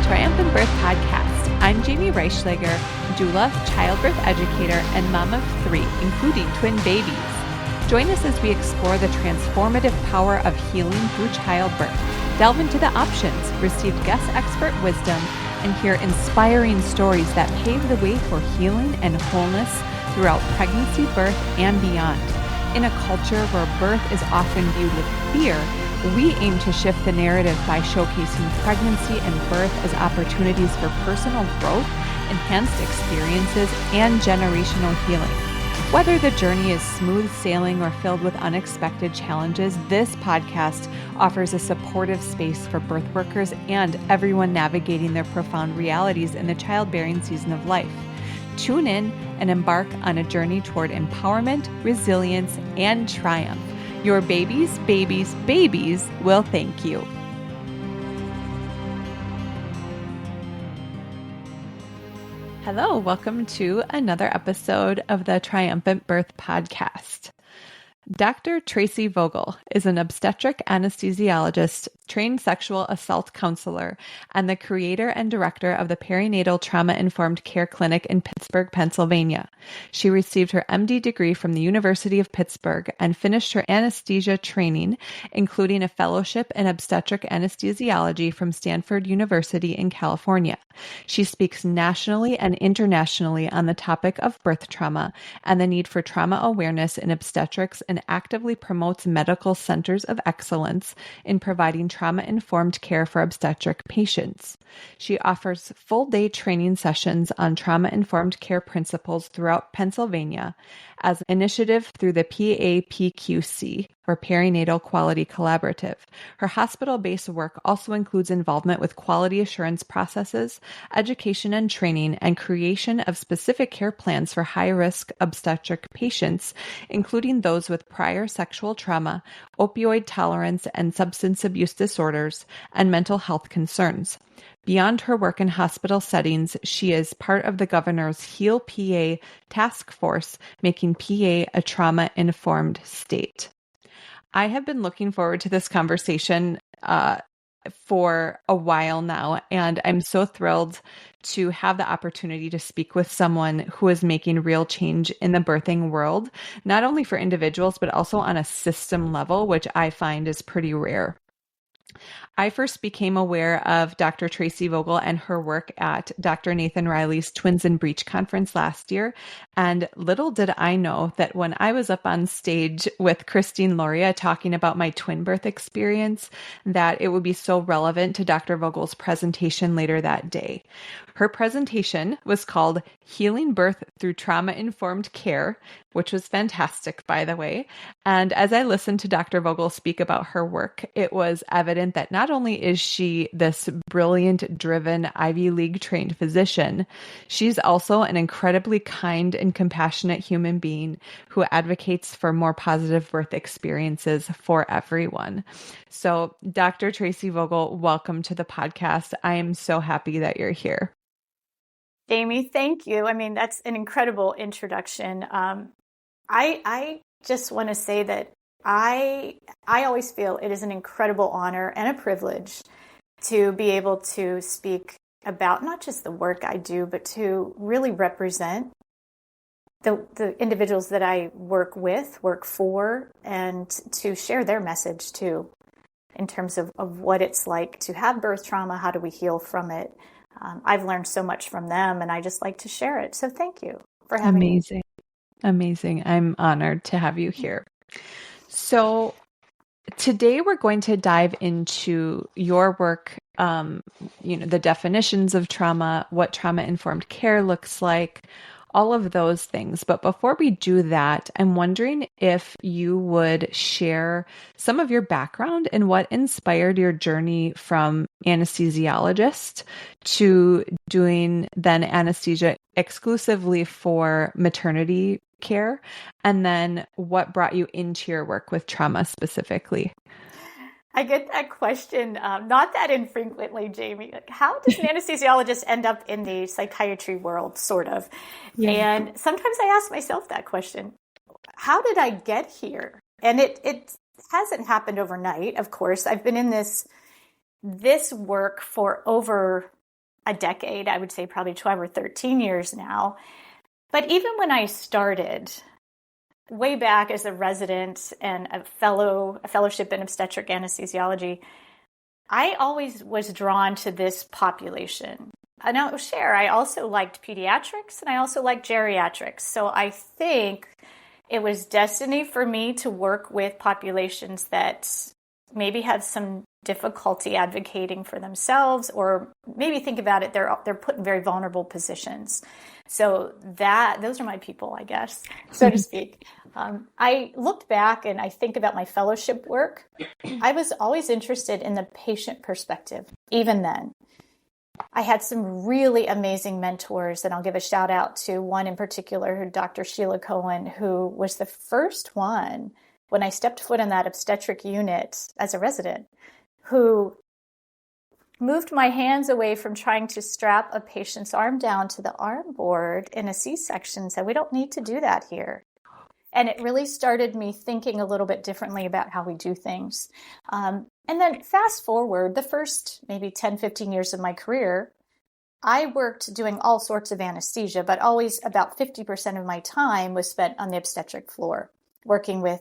Triumphant Birth Podcast. I'm Jamie Reichschlager, doula, childbirth educator, and mom of 3, including twin babies. Join us as we explore the transformative power of healing through childbirth, delve into the options, receive guest expert wisdom, and hear inspiring stories that pave the way for healing and wholeness throughout pregnancy, birth, and beyond. In a culture where birth is often viewed with fear, we aim to shift the narrative by showcasing pregnancy and birth as opportunities for personal growth, enhanced experiences, and generational healing. Whether the journey is smooth sailing or filled with unexpected challenges, this podcast offers a supportive space for birth workers and everyone navigating their profound realities in the childbearing season of life. Tune in and embark on a journey toward empowerment, resilience, and triumph. Your babies will thank you. Hello, welcome to another episode of the Triumphant Birth Podcast. Dr. Tracey Vogel is an obstetric anesthesiologist, trained sexual assault counselor, and the creator and director of the Perinatal Trauma-Informed Care Clinic in Pittsburgh, Pennsylvania. She received her MD degree from the University of Pittsburgh and finished her anesthesia training, including a fellowship in obstetric anesthesiology from Stanford University in California. She speaks nationally and internationally on the topic of birth trauma and the need for trauma awareness in obstetrics, and actively promotes medical centers of excellence in providing trauma-informed care for obstetric patients. She offers full-day training sessions on trauma-informed care principles throughout Pennsylvania as an initiative through the PAPQC, or Perinatal Quality Collaborative. Her hospital-based work also includes involvement with quality assurance processes, education and training, and creation of specific care plans for high-risk obstetric patients, including those with prior sexual trauma, opioid tolerance and substance abuse disorders, and mental health concerns. Beyond her work in hospital settings, she is part of the governor's HEAL PA task force, making PA a trauma-informed state. I have been looking forward to this conversation for a while now, and I'm so thrilled to have the opportunity to speak with someone who is making real change in the birthing world, not only for individuals, but also on a system level, which I find is pretty rare. I first became aware of Dr. Tracey Vogel and her work at Dr. Nathan Riley's Twins in Breach conference last year. And little did I know that when I was up on stage with Christine Loria talking about my twin birth experience, that it would be so relevant to Dr. Vogel's presentation later that day. Her presentation was called Healing Birth Through Trauma-Informed Care, which was fantastic, by the way. And as I listened to Dr. Vogel speak about her work, it was evident that not only is she this brilliant, driven, Ivy League trained physician, she's also an incredibly kind and compassionate human being who advocates for more positive birth experiences for everyone. So, Dr. Tracey Vogel, welcome to the podcast. I am so happy that you're here. Jamie, thank you. I mean, that's an incredible introduction. I just want to say that I always feel it is an incredible honor and a privilege to be able to speak about not just the work I do, but to really represent the individuals that I work with, work for, and to share their message too, in terms of what it's like to have birth trauma. How do we heal from it? I've learned so much from them, and I just like to share it. So thank you for having me. Amazing. I'm honored to have you here. So today we're going to dive into your work, the definitions of trauma, what trauma-informed care looks like, all of those things. But before we do that, I'm wondering if you would share some of your background and what inspired your journey from anesthesiologist to doing then anesthesia exclusively for maternity care, and then what brought you into your work with trauma specifically. I get that question not that infrequently, Jamie. Like, how does an anesthesiologist end up in the psychiatry world, sort of? Yeah. And sometimes I ask myself that question. How did I get here? And it hasn't happened overnight, of course. I've been in this work for over a decade, I would say probably 12 or 13 years now. But even when I started way back as a resident and a fellowship in obstetric anesthesiology, I always was drawn to this population. And I'll share, I also liked pediatrics and I also liked geriatrics. So I think it was destiny for me to work with populations that maybe have some difficulty advocating for themselves, or maybe think about it, they're put in very vulnerable positions. So those are my people, I guess, so to speak. I looked back and I think about my fellowship work. I was always interested in the patient perspective, even then. I had some really amazing mentors, and I'll give a shout out to one in particular, Dr. Sheila Cohen, who was the first one when I stepped foot in that obstetric unit as a resident, who moved my hands away from trying to strap a patient's arm down to the arm board in a C-section and said, we don't need to do that here. And it really started me thinking a little bit differently about how we do things. And then fast forward, the first maybe 10, 15 years of my career, I worked doing all sorts of anesthesia, but always about 50% of my time was spent on the obstetric floor, working with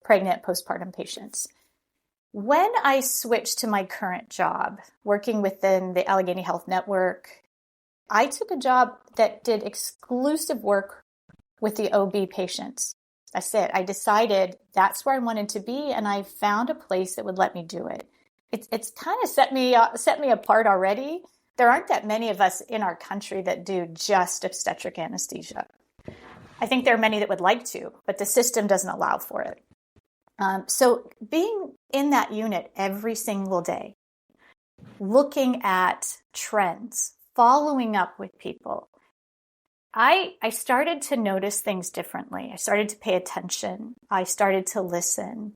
pregnant postpartum patients. When I switched to my current job, working within the Allegheny Health Network, I took a job that did exclusive work with the OB patients. That's it. I decided that's where I wanted to be, and I found a place that would let me do it. It's kind of set me apart already. There aren't that many of us in our country that do just obstetric anesthesia. I think there are many that would like to, but the system doesn't allow for it. So being in that unit every single day, looking at trends, following up with people, I started to notice things differently. I started to pay attention. I started to listen.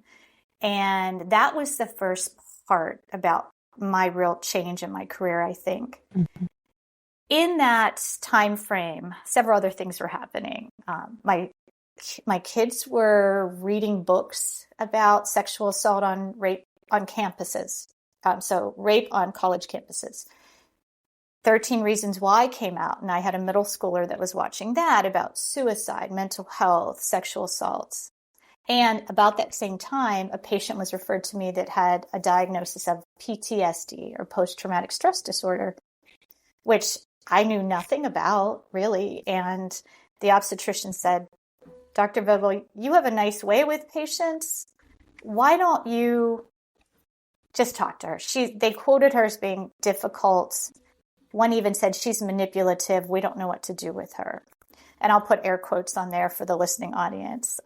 And that was the first part about my real change in my career, I think. Mm-hmm. In that time frame, several other things were happening. My kids were reading books about sexual assault on rape on campuses. So rape on college campuses. 13 Reasons Why came out, and I had a middle schooler that was watching that about suicide, mental health, sexual assaults. And about that same time, a patient was referred to me that had a diagnosis of PTSD, or post-traumatic stress disorder, which I knew nothing about, really. And the obstetrician said, Dr. Vogel, you have a nice way with patients. Why don't you just talk to her? They quoted her as being difficult. One even said she's manipulative. We don't know what to do with her. And I'll put air quotes on there for the listening audience.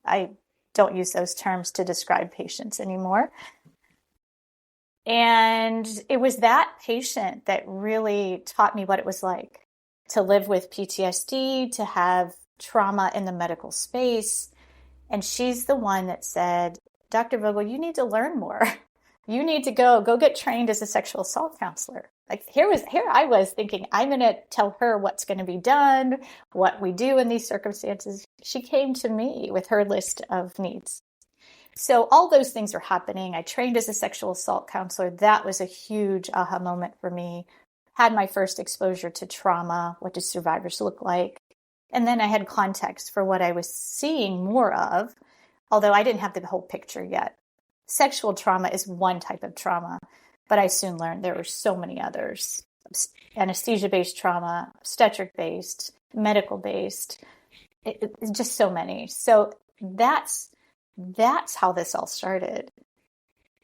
I don't use those terms to describe patients anymore. And it was that patient that really taught me what it was like to live with PTSD, to have trauma in the medical space. And she's the one that said, Dr. Vogel, you need to learn more. You need to go get trained as a sexual assault counselor. Like here I was thinking, I'm going to tell her what's going to be done, what we do in these circumstances. She came to me with her list of needs. So all those things are happening. I trained as a sexual assault counselor. That was a huge aha moment for me. Had my first exposure to trauma. What do survivors look like? And then I had context for what I was seeing more of, although I didn't have the whole picture yet. Sexual trauma is one type of trauma, but I soon learned there were so many others. Anesthesia-based trauma, obstetric-based, medical-based, it's just so many. So that's how this all started.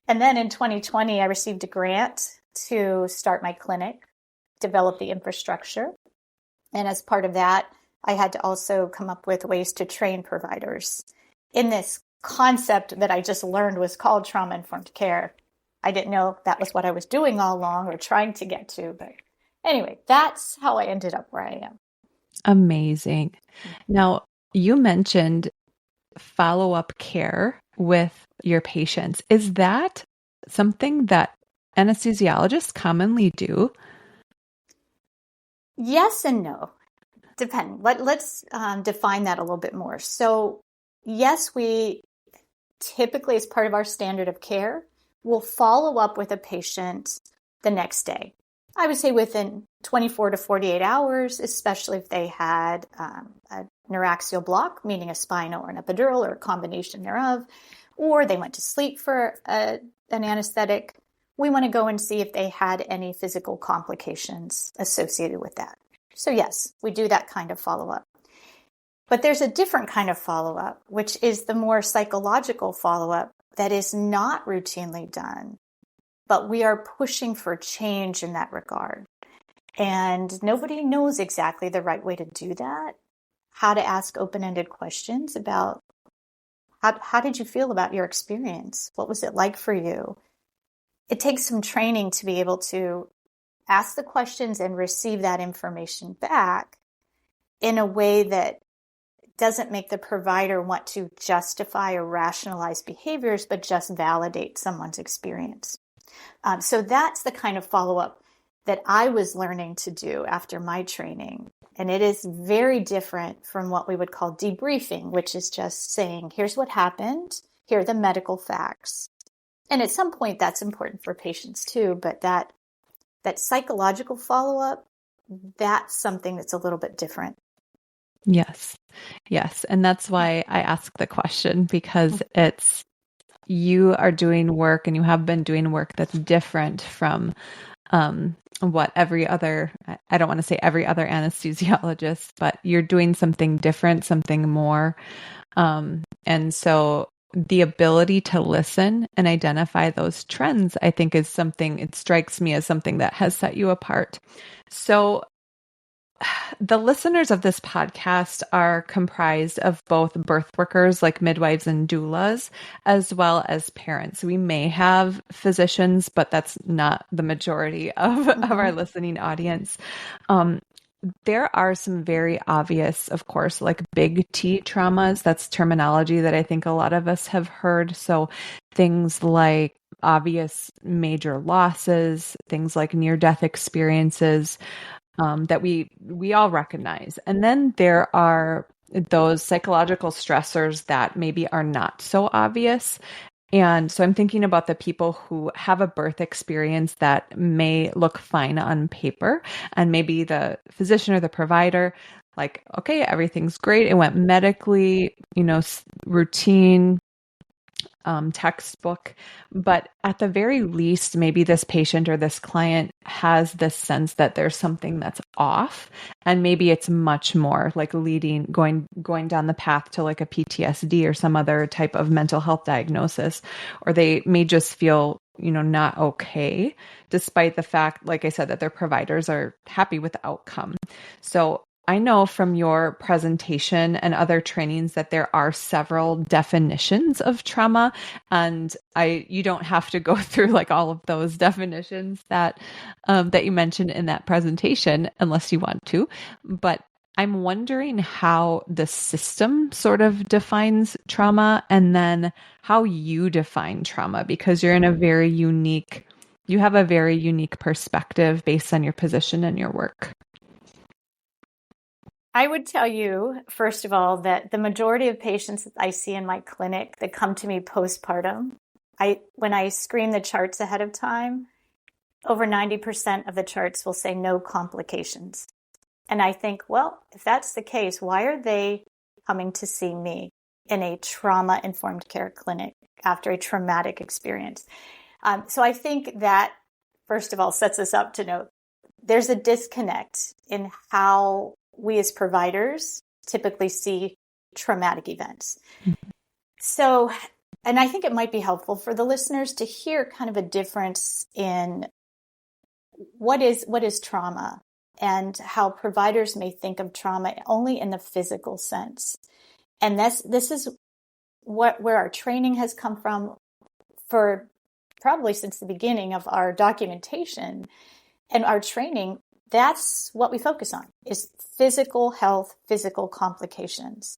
And then in 2020, I received a grant to start my clinic, develop the infrastructure. And as part of that, I had to also come up with ways to train providers in this concept that I just learned was called trauma-informed care. I didn't know that was what I was doing all along or trying to get to. But anyway, that's how I ended up where I am. Amazing. Now, you mentioned follow-up care with your patients. Is that something that anesthesiologists commonly do? Yes and no. Depend. Let's define that a little bit more. So yes, we typically, as part of our standard of care, will follow up with a patient the next day. I would say within 24 to 48 hours, especially if they had a neuraxial block, meaning a spinal or an epidural or a combination thereof, or they went to sleep for an anesthetic. We want to go and see if they had any physical complications associated with that. So yes, we do that kind of follow-up. But there's a different kind of follow-up, which is the more psychological follow-up that is not routinely done, but we are pushing for change in that regard. And nobody knows exactly the right way to do that, how to ask open-ended questions about how did you feel about your experience? What was it like for you? It takes some training to be able to ask the questions and receive that information back in a way that doesn't make the provider want to justify or rationalize behaviors, but just validate someone's experience. So that's the kind of follow-up that I was learning to do after my training. And it is very different from what we would call debriefing, which is just saying, here's what happened, here are the medical facts. And at some point that's important for patients too, but that psychological follow-up, that's something that's a little bit different. Yes. Yes. And that's why I ask the question, because you are doing work and you have been doing work that's different from what every other, I don't want to say every other anesthesiologist, but you're doing something different, something more. And so the ability to listen and identify those trends, I think is something, it strikes me as something that has set you apart. So the listeners of this podcast are comprised of both birth workers like midwives and doulas, as well as parents. We may have physicians, but that's not the majority of our listening audience. There are some very obvious, of course, like big T traumas. That's terminology that I think a lot of us have heard. So things like obvious major losses, things like near-death experiences, that we all recognize. And then there are those psychological stressors that maybe are not so obvious. And so I'm thinking about the people who have a birth experience that may look fine on paper, and maybe the physician or the provider, like, okay, everything's great. It went medically, routine, textbook, but at the very least, maybe this patient or this client has this sense that there's something that's off, and maybe it's much more like going down the path to like a PTSD or some other type of mental health diagnosis, or they may just feel, not okay, despite the fact, like I said, that their providers are happy with the outcome. So I know from your presentation and other trainings that there are several definitions of trauma, and you don't have to go through like all of those definitions that you mentioned in that presentation unless you want to. But I'm wondering how the system sort of defines trauma, and then how you define trauma, because you're in you have a very unique perspective based on your position and your work. I would tell you, first of all, that the majority of patients that I see in my clinic that come to me postpartum, when I screen the charts ahead of time, over 90% of the charts will say no complications. And I think, well, if that's the case, why are they coming to see me in a trauma-informed care clinic after a traumatic experience? So I think that, first of all, sets us up to know there's a disconnect in how we as providers typically see traumatic events. So, and I think it might be helpful for the listeners to hear kind of a difference in what is trauma, and how providers may think of trauma only in the physical sense. And this is where our training has come from for probably since the beginning of our documentation and our training. That's what we focus on, is physical health, physical complications.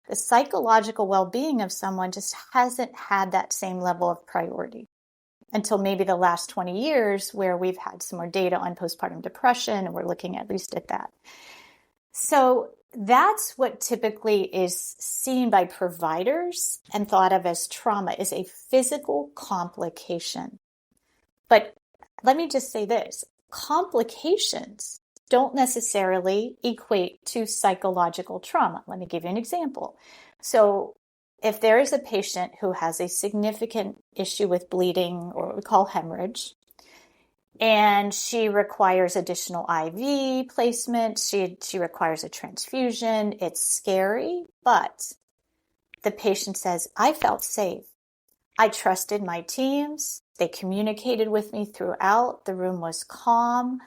The psychological well-being of someone just hasn't had that same level of priority until maybe the last 20 years, where we've had some more data on postpartum depression, and we're looking at least at that. So that's what typically is seen by providers and thought of as trauma, is a physical complication. But let me just say this. Complications don't necessarily equate to psychological trauma. Let me give you an example. So if there is a patient who has a significant issue with bleeding, or what we call hemorrhage, and she requires additional IV placement, she requires a transfusion, it's scary, but the patient says, I felt safe. I trusted my teams. They communicated with me throughout. The room was calm.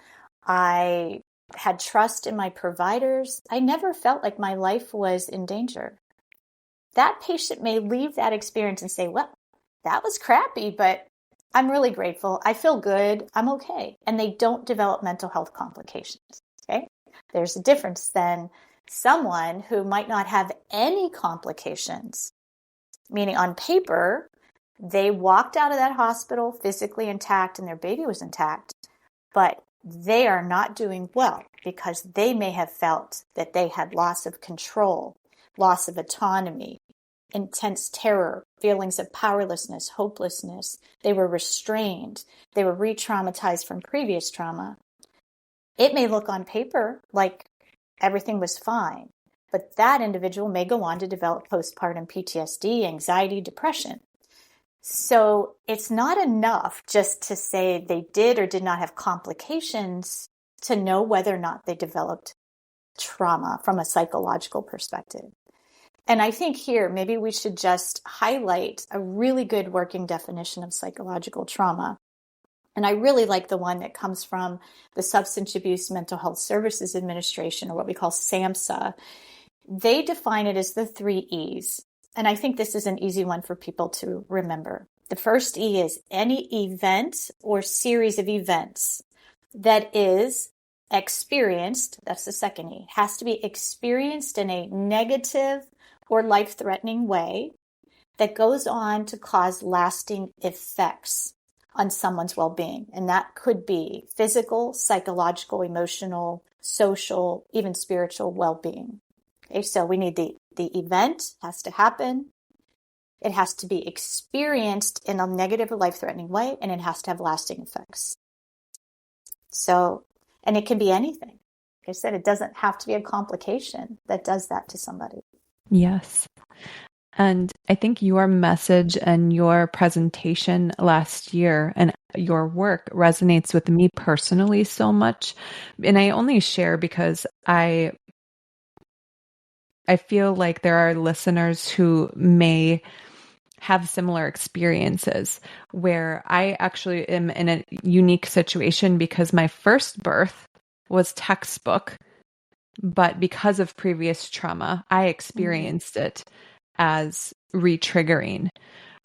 I had trust in my providers. I never felt like my life was in danger. That patient may leave that experience and say, well, that was crappy, but I'm really grateful. I feel good. I'm okay. And they don't develop mental health complications. Okay. There's a difference than someone who might not have any complications, meaning on paper, they walked out of that hospital physically intact and their baby was intact, but they are not doing well because they may have felt that they had loss of control, loss of autonomy, intense terror, feelings of powerlessness, hopelessness. They were restrained. They were re-traumatized from previous trauma. It may look on paper like everything was fine, but that individual may go on to develop postpartum PTSD, anxiety, depression. So it's not enough just to say they did or did not have complications to know whether or not they developed trauma from a psychological perspective. And I think here, maybe we should just highlight a really good working definition of psychological trauma. And I really like the one that comes from the Substance Abuse Mental Health Services Administration, or what we call SAMHSA. They define it as the 3 E's. And I think this is an easy one for people to remember. The first E is any event or series of events that is experienced. That's the second E. It has to be experienced in a negative or life-threatening way that goes on to cause lasting effects on someone's well-being. And that could be physical, psychological, emotional, social, even spiritual well-being. Okay, so we need the event has to happen. It has to be experienced in a negative or life-threatening way, and it has to have lasting effects. So, and it can be anything. Like I said, it doesn't have to be a complication that does that to somebody. Yes. And I think your message and your presentation last year and your work resonates with me personally so much. And I only share because I feel like there are listeners who may have similar experiences, where I actually am in a unique situation because my first birth was textbook, but because of previous trauma, I experienced it as re-triggering.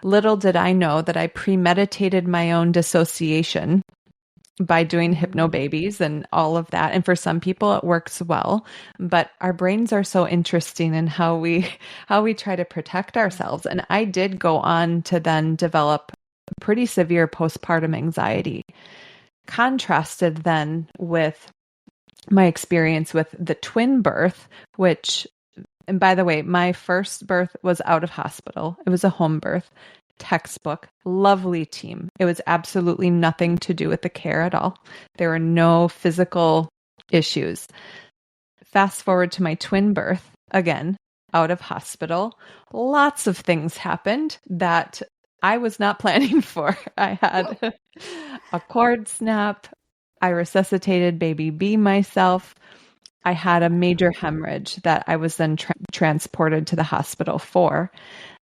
Little did I know that I premeditated my own dissociation by doing hypnobabies and all of that. And for some people it works well, but our brains are so interesting in how we try to protect ourselves. And I did go on to then develop pretty severe postpartum anxiety, contrasted then with my experience with the twin birth, which, and by the way, my first birth was out of hospital. It was a home birth. Textbook, lovely team. It was absolutely nothing to do with the care at all. There were no physical issues. Fast forward to my twin birth, again, out of hospital. Lots of things happened that I was not planning for. I had a cord snap. I resuscitated baby B myself. I had a major hemorrhage that I was then transported to the hospital for.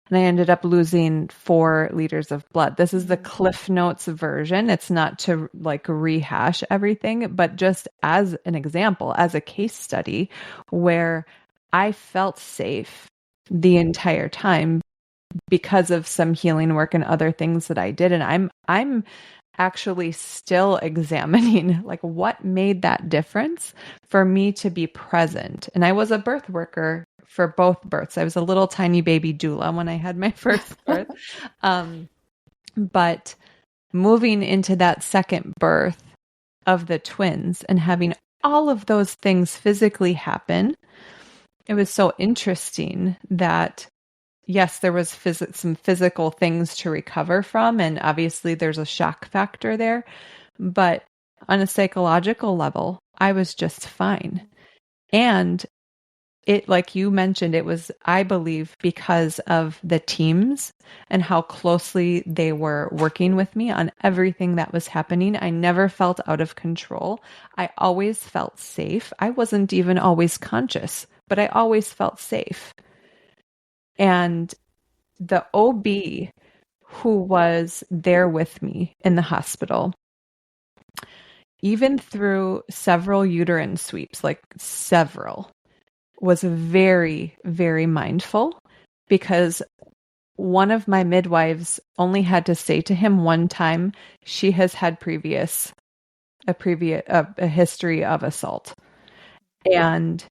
And I ended up losing 4 liters of blood. This is the Cliff Notes version. It's not to like rehash everything, but just as an example, as a case study where I felt safe the entire time because of some healing work and other things that I did. And I'm actually still examining like what made that difference for me to be present. And I was a birth worker for both births. I was a little tiny baby doula when I had my first birth. But moving into that second birth of the twins and having all of those things physically happen, it was so interesting that yes, there was some physical things to recover from. And obviously there's a shock factor there, but on a psychological level, I was just fine. And it, like you mentioned, it was, I believe, because of the teams and how closely they were working with me on everything that was happening. I never felt out of control. I always felt safe. I wasn't even always conscious, but I always felt safe. And the OB who was there with me in the hospital, even through several uterine sweeps, like several, was very, very mindful, because one of my midwives only had to say to him one time, she has had a history of assault. And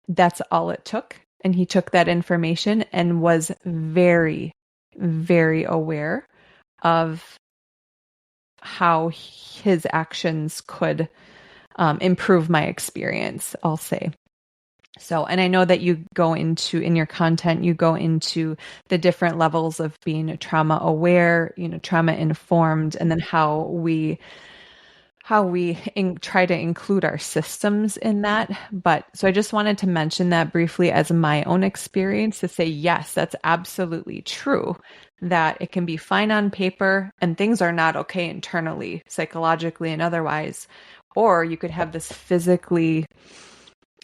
that's all it took. And he took that information and was very, very aware of how his actions could improve my experience, I'll say. So, and I know that you go into, in your content, you go into the different levels of being trauma aware, trauma informed, and then how we try to include our systems in that. But so I just wanted to mention that briefly as my own experience, to say, yes, that's absolutely true, that it can be fine on paper and things are not okay internally, psychologically and otherwise. Or you could have this physically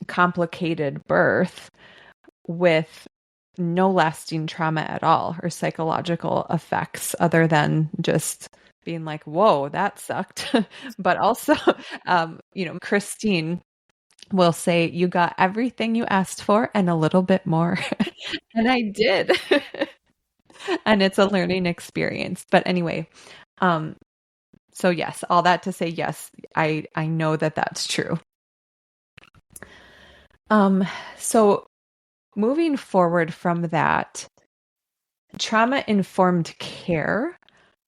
complicated birth with no lasting trauma at all or psychological effects other than just being like, whoa, that sucked. But also, Christine will say, you got everything you asked for and a little bit more. And I did. And it's a learning experience. But anyway, so yes, all that to say, yes, I know that that's true. So moving forward from that, trauma-informed care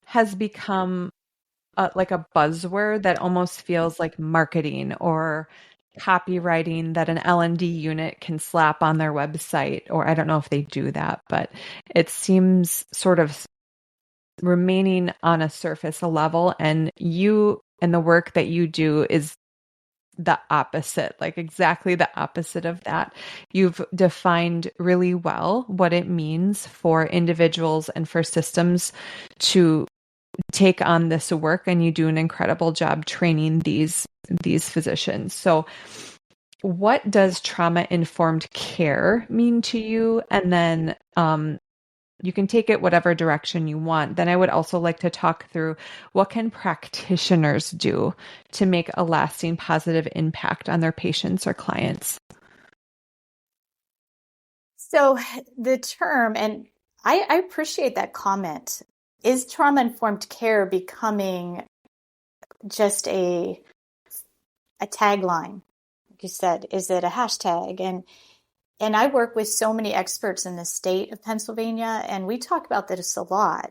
has become like a buzzword that almost feels like marketing or copywriting that an L&D unit can slap on their website, or I don't know if they do that, but it seems sort of remaining on a surface level, and you and the work that you do is the opposite, like exactly the opposite of that. You've defined really well what it means for individuals and for systems to take on this work, and you do an incredible job training these physicians. So what does trauma-informed care mean to you? And then you can take it whatever direction you want. Then I would also like to talk through, what can practitioners do to make a lasting positive impact on their patients or clients? So the term, and I appreciate that comment, is trauma-informed care becoming just a tagline? Like you said, is it a hashtag? And I work with so many experts in the state of Pennsylvania, and we talk about this a lot.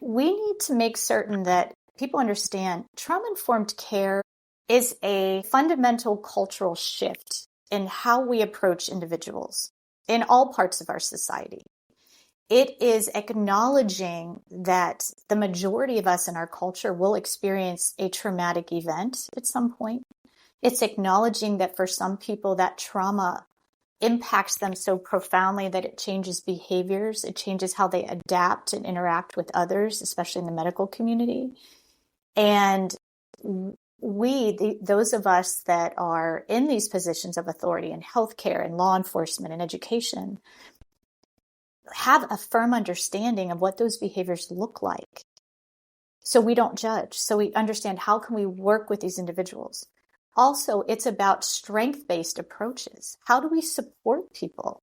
We need to make certain that people understand trauma-informed care is a fundamental cultural shift in how we approach individuals in all parts of our society. It is acknowledging that the majority of us in our culture will experience a traumatic event at some point. It's acknowledging that for some people that trauma impacts them so profoundly that it changes behaviors, it changes how they adapt and interact with others, especially in the medical community. And those of us that are in these positions of authority in healthcare and law enforcement and education, have a firm understanding of what those behaviors look like. So we don't judge. So we understand, how can we work with these individuals? Also, it's about strength-based approaches. How do we support people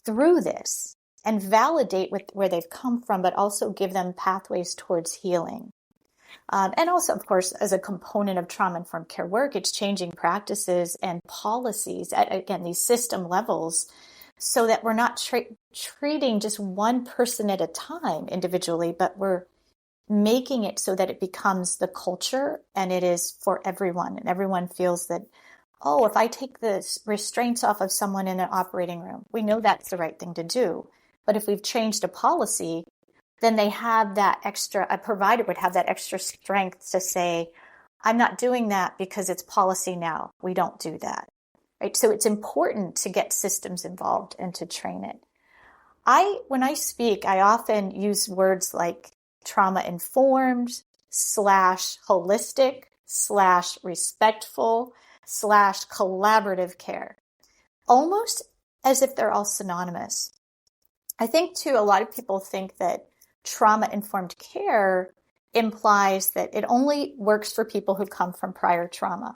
through this and validate where they've come from, but also give them pathways towards healing? And also, of course, as a component of trauma-informed care work, it's changing practices and policies at, again, these system levels, so that we're not treating just one person at a time individually, but we're making it so that it becomes the culture and it is for everyone. And everyone feels that, oh, if I take the restraints off of someone in an operating room, we know that's the right thing to do. But if we've changed a policy, then they have that extra, a provider would have that extra strength to say, I'm not doing that because it's policy now. We don't do that, right? So it's important to get systems involved and to train it. When I speak, I often use words like trauma-informed / holistic / respectful / collaborative care, almost as if they're all synonymous. I think too, a lot of people think that trauma-informed care implies that it only works for people who come from prior trauma.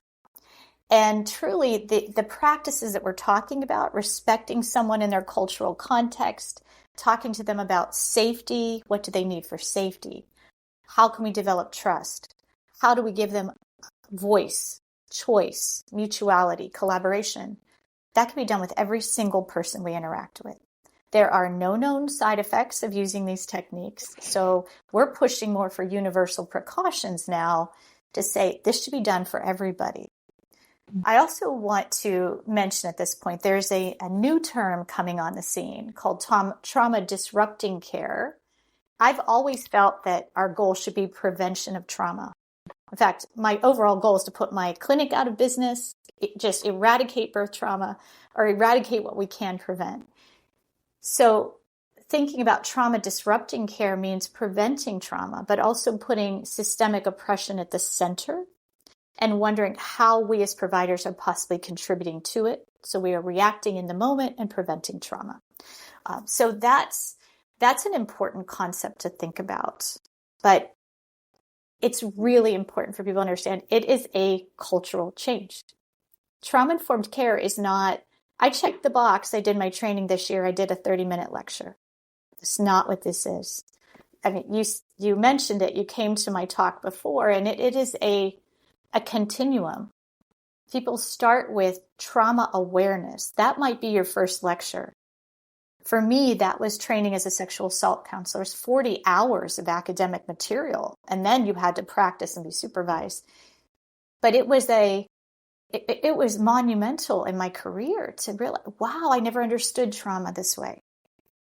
And truly, the practices that we're talking about, respecting someone in their cultural context, talking to them about safety, what do they need for safety? How can we develop trust? How do we give them voice, choice, mutuality, collaboration? That can be done with every single person we interact with. There are no known side effects of using these techniques. So we're pushing more for universal precautions now to say this should be done for everybody. I also want to mention at this point, there's a new term coming on the scene called trauma disrupting care. I've always felt that our goal should be prevention of trauma. In fact, my overall goal is to put my clinic out of business, just eradicate birth trauma or eradicate what we can prevent. So thinking about trauma disrupting care means preventing trauma, but also putting systemic oppression at the center and wondering how we as providers are possibly contributing to it. So we are reacting in the moment and preventing trauma. So that's an important concept to think about. But it's really important for people to understand it is a cultural change. Trauma-informed care is not, I checked the box, I did my training this year, I did a 30-minute lecture. It's not what this is. I mean, you mentioned it, you came to my talk before, and it is a continuum. People start with trauma awareness. That might be your first lecture. For me, that was training as a sexual assault counselor. It's 40 hours of academic material, and then you had to practice and be supervised. But it was monumental in my career to realize, wow, I never understood trauma this way.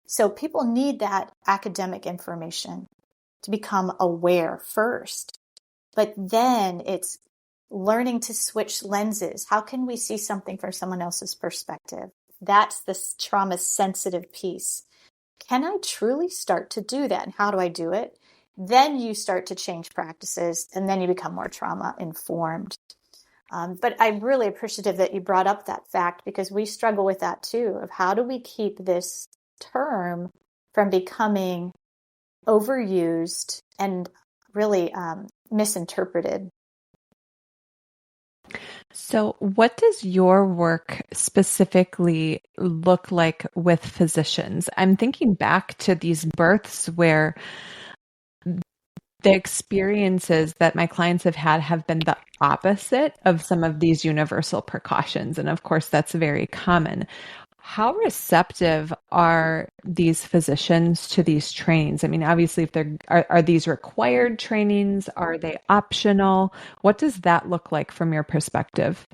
So people need that academic information to become aware first. But then it's learning to switch lenses. How can we see something from someone else's perspective? That's the trauma sensitive piece. Can I truly start to do that? And how do I do it? Then you start to change practices and then you become more trauma informed. But I'm really appreciative that you brought up that fact because we struggle with that too, of how do we keep this term from becoming overused and really misinterpreted. So what does your work specifically look like with physicians? I'm thinking back to these births where the experiences that my clients have been the opposite of some of these universal precautions. And of course, that's very common. How receptive are these physicians to these trainings? I mean, obviously, if are these required trainings? Are they optional? What does that look like from your perspective?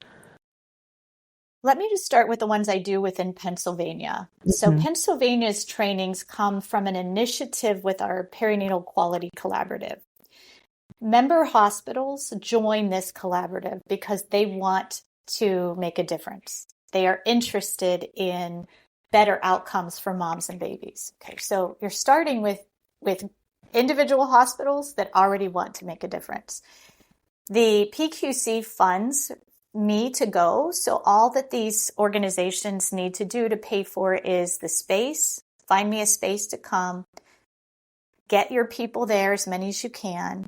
Let me just start with the ones I do within Pennsylvania. Mm-hmm. So Pennsylvania's trainings come from an initiative with our Perinatal Quality Collaborative. Member hospitals join this collaborative because they want to make a difference. They are interested in better outcomes for moms and babies. Okay, so you're starting with individual hospitals that already want to make a difference. The PQC funds me to go. So all that these organizations need to do to pay for is the space, find me a space to come, get your people there, as many as you can,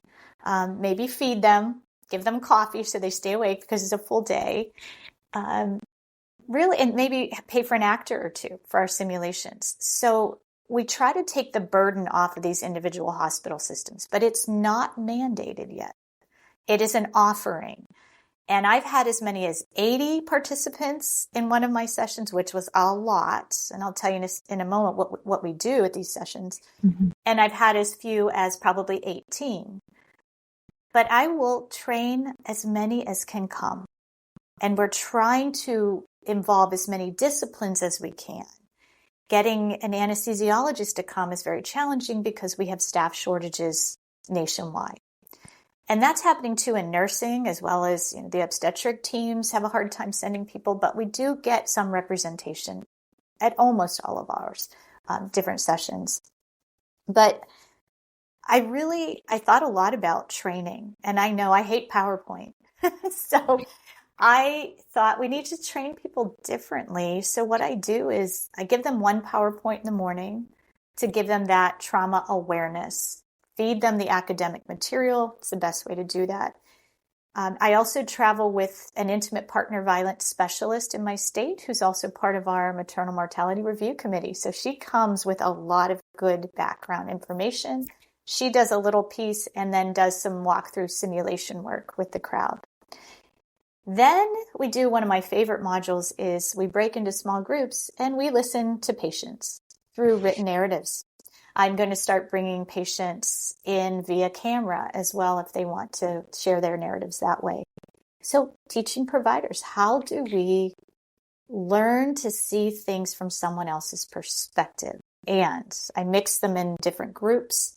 maybe feed them, give them coffee so they stay awake because it's a full day. Really, and maybe pay for an actor or two for our simulations. So we try to take the burden off of these individual hospital systems, but it's not mandated yet. It is an offering. And I've had as many as 80 participants in one of my sessions, which was a lot. And I'll tell you in a moment what we do at these sessions. Mm-hmm. And I've had as few as probably 18. But I will train as many as can come. And we're trying to involve as many disciplines as we can. Getting an anesthesiologist to come is very challenging because we have staff shortages nationwide. And that's happening too in nursing, as well as the obstetric teams have a hard time sending people, but we do get some representation at almost all of ours, different sessions. But I thought a lot about training, and I know I hate PowerPoint. So I thought we need to train people differently. So what I do is I give them one PowerPoint in the morning to give them that trauma awareness, feed them the academic material. It's the best way to do that. I also travel with an intimate partner violence specialist in my state, who's also part of our maternal mortality review committee. So she comes with a lot of good background information. She does a little piece and then does some walkthrough simulation work with the crowd. Then we do one of my favorite modules is we break into small groups and we listen to patients through written narratives. I'm going to start bringing patients in via camera as well if they want to share their narratives that way. So teaching providers, how do we learn to see things from someone else's perspective? And I mix them in different groups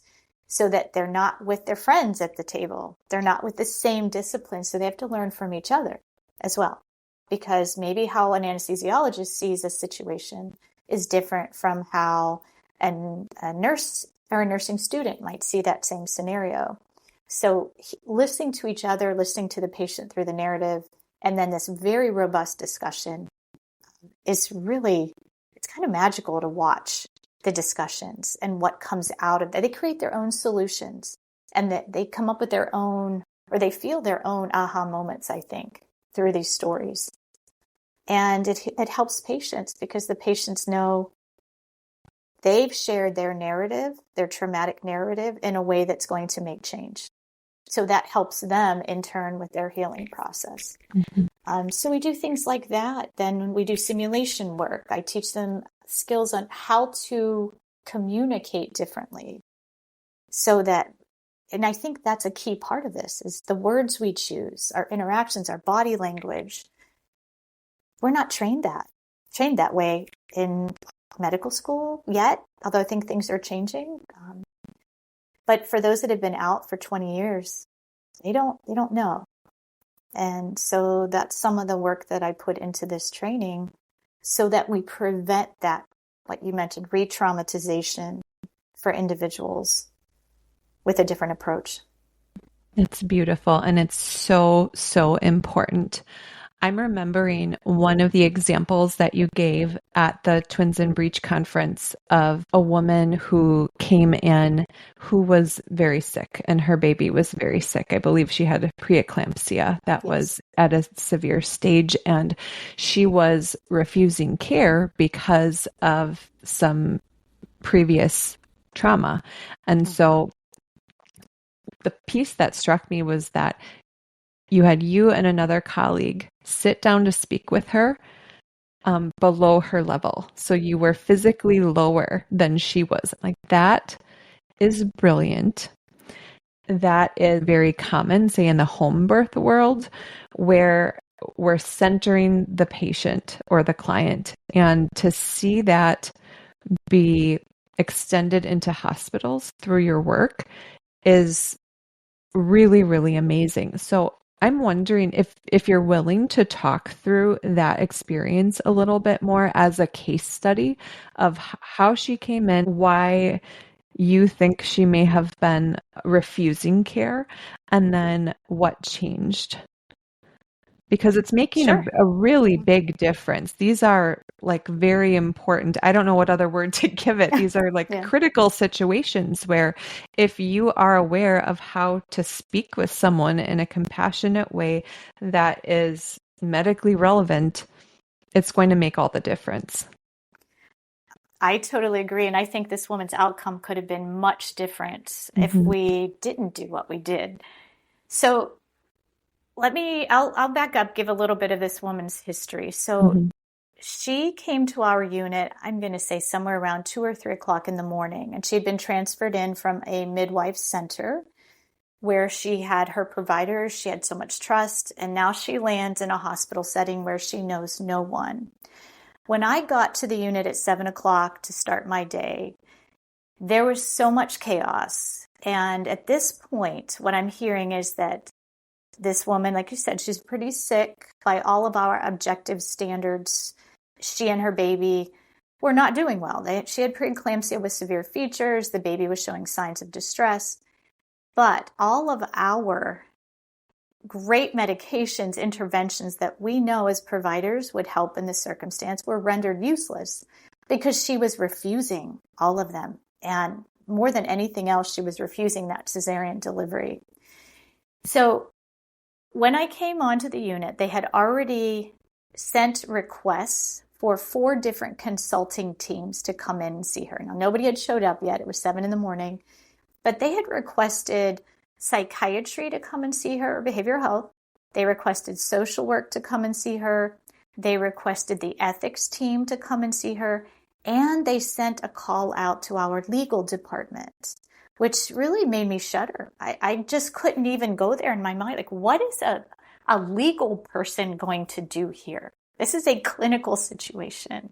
so that they're not with their friends at the table. They're not with the same discipline, so they have to learn from each other as well. Because maybe how an anesthesiologist sees a situation is different from how a nurse or a nursing student might see that same scenario. So listening to each other, listening to the patient through the narrative, and then this very robust discussion is really, it's kind of magical to watch the discussions and what comes out of that. They create their own solutions and that they come up with their own, or they feel their own aha moments, I think, through these stories. And it helps patients because the patients know they've shared their narrative, their traumatic narrative, in a way that's going to make change. So that helps them in turn with their healing process. Mm-hmm. So we do things like that. Then we do simulation work. I teach them skills on how to communicate differently. So that, and I think that's a key part of this, is the words we choose, our interactions, our body language. We're not trained that way in medical school yet, although I think things are changing. But for those that have been out for 20 years, they don't know. And so that's some of the work that I put into this training so that we prevent that, what you mentioned, re-traumatization for individuals with a different approach. It's beautiful. And it's so, so important. I'm remembering one of the examples that you gave at the Twins in Breach conference of a woman who came in who was very sick and her baby was very sick. I believe she had a preeclampsia that was at a severe stage and she was refusing care because of some previous trauma. And so the piece that struck me was that you had you and another colleague sit down to speak with her below her level. So you were physically lower than she was. Like, that is brilliant. That is very common, say, in the home birth world, where we're centering the patient or the client. And to see that be extended into hospitals through your work is really, really amazing. So I'm wondering if you're willing to talk through that experience a little bit more as a case study of how she came in, why you think she may have been refusing care, and then what changed. Because it's making a really big difference. These are like very important. I don't know what other word to give it. These are like critical situations where if you are aware of how to speak with someone in a compassionate way that is medically relevant, it's going to make all the difference. I totally agree. And I think this woman's outcome could have been much different if we didn't do what we did. So I'll back up, give a little bit of this woman's history. So she came to our unit, I'm going to say somewhere around 2 or 3 o'clock in the morning. And she had been transferred in from a midwife center where she had her providers. She had so much trust. And now she lands in a hospital setting where she knows no one. When I got to the unit at 7 o'clock to start my day, there was so much chaos. And at this point, what I'm hearing is that this woman, like you said, she's pretty sick by all of our objective standards. She and her baby were not doing well. She had preeclampsia with severe features. The baby was showing signs of distress. But all of our great medications, interventions that we know as providers would help in this circumstance were rendered useless because she was refusing all of them. And more than anything else, she was refusing that cesarean delivery. So when I came onto the unit, they had already sent requests for 4 different consulting teams to come in and see her. Now, nobody had showed up yet. It was 7 a.m, but they had requested psychiatry to come and see her, behavioral health. They requested social work to come and see her. They requested the ethics team to come and see her. And they sent a call out to our legal department, which really made me shudder. I just couldn't even go there in my mind. Like, what is a legal person going to do here? This is a clinical situation.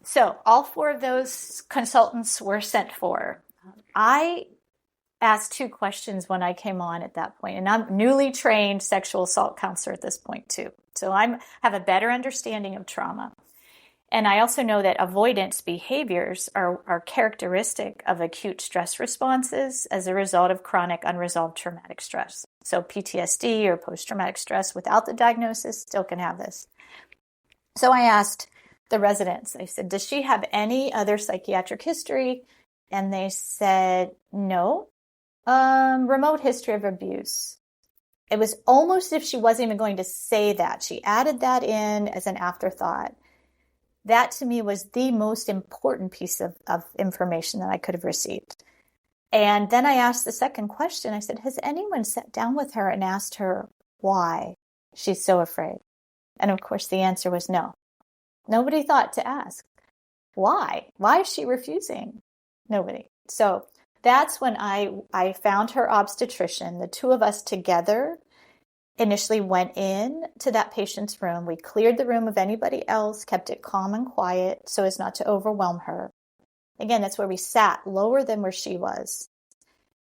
So all 4 of those consultants were sent for. I asked 2 questions when I came on at that point, and I'm newly trained sexual assault counselor at this point too. So I have a better understanding of trauma. And I also know that avoidance behaviors are characteristic of acute stress responses as a result of chronic unresolved traumatic stress. So PTSD or post-traumatic stress without the diagnosis still can have this. So I asked the residents, I said, does she have any other psychiatric history? And they said, no. Remote history of abuse. It was almost as if she wasn't even going to say that. She added that in as an afterthought. That to me was the most important piece of information that I could have received. And then I asked the second question. I said, has anyone sat down with her and asked her why she's so afraid? And of course, the answer was no. Nobody thought to ask. Why? Why is she refusing? Nobody. So that's when I found her obstetrician. The 2 of us together initially went in to that patient's room. We cleared the room of anybody else, kept it calm and quiet so as not to overwhelm her. Again, that's where we sat lower than where she was.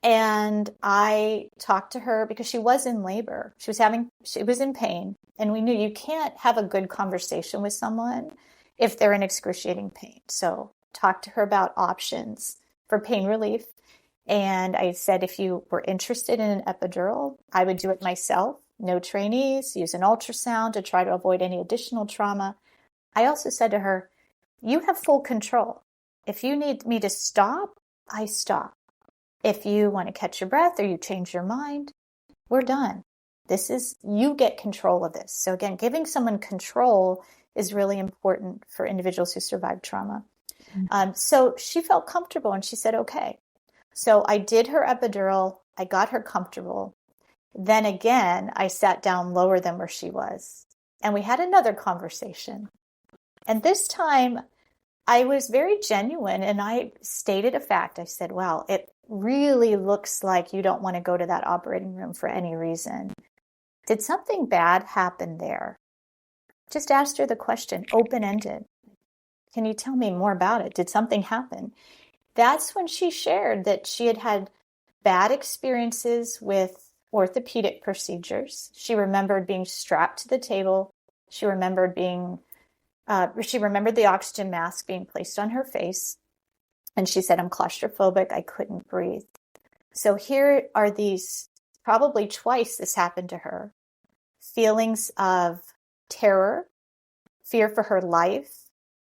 And I talked to her because she was in labor. She was in pain. And we knew you can't have a good conversation with someone if they're in excruciating pain. So talked to her about options for pain relief. And I said, if you were interested in an epidural, I would do it myself. No trainees, use an ultrasound to try to avoid any additional trauma. I also said to her, you have full control. If you need me to stop, I stop. If you want to catch your breath or you change your mind, we're done. You get control of this. So again, giving someone control is really important for individuals who survive trauma. So she felt comfortable and she said, okay. So I did her epidural. I got her comfortable. Then again, I sat down lower than where she was. And we had another conversation. And this time, I was very genuine and I stated a fact. I said, well, it really looks like you don't want to go to that operating room for any reason. Did something bad happen there? Just asked her the question, open-ended. Can you tell me more about it? Did something happen? That's when she shared that she had had bad experiences with orthopedic procedures. She remembered being strapped to the table. She remembered the oxygen mask being placed on her face. And she said, I'm claustrophobic. I couldn't breathe. So here are these, probably twice this happened to her, feelings of terror, fear for her life,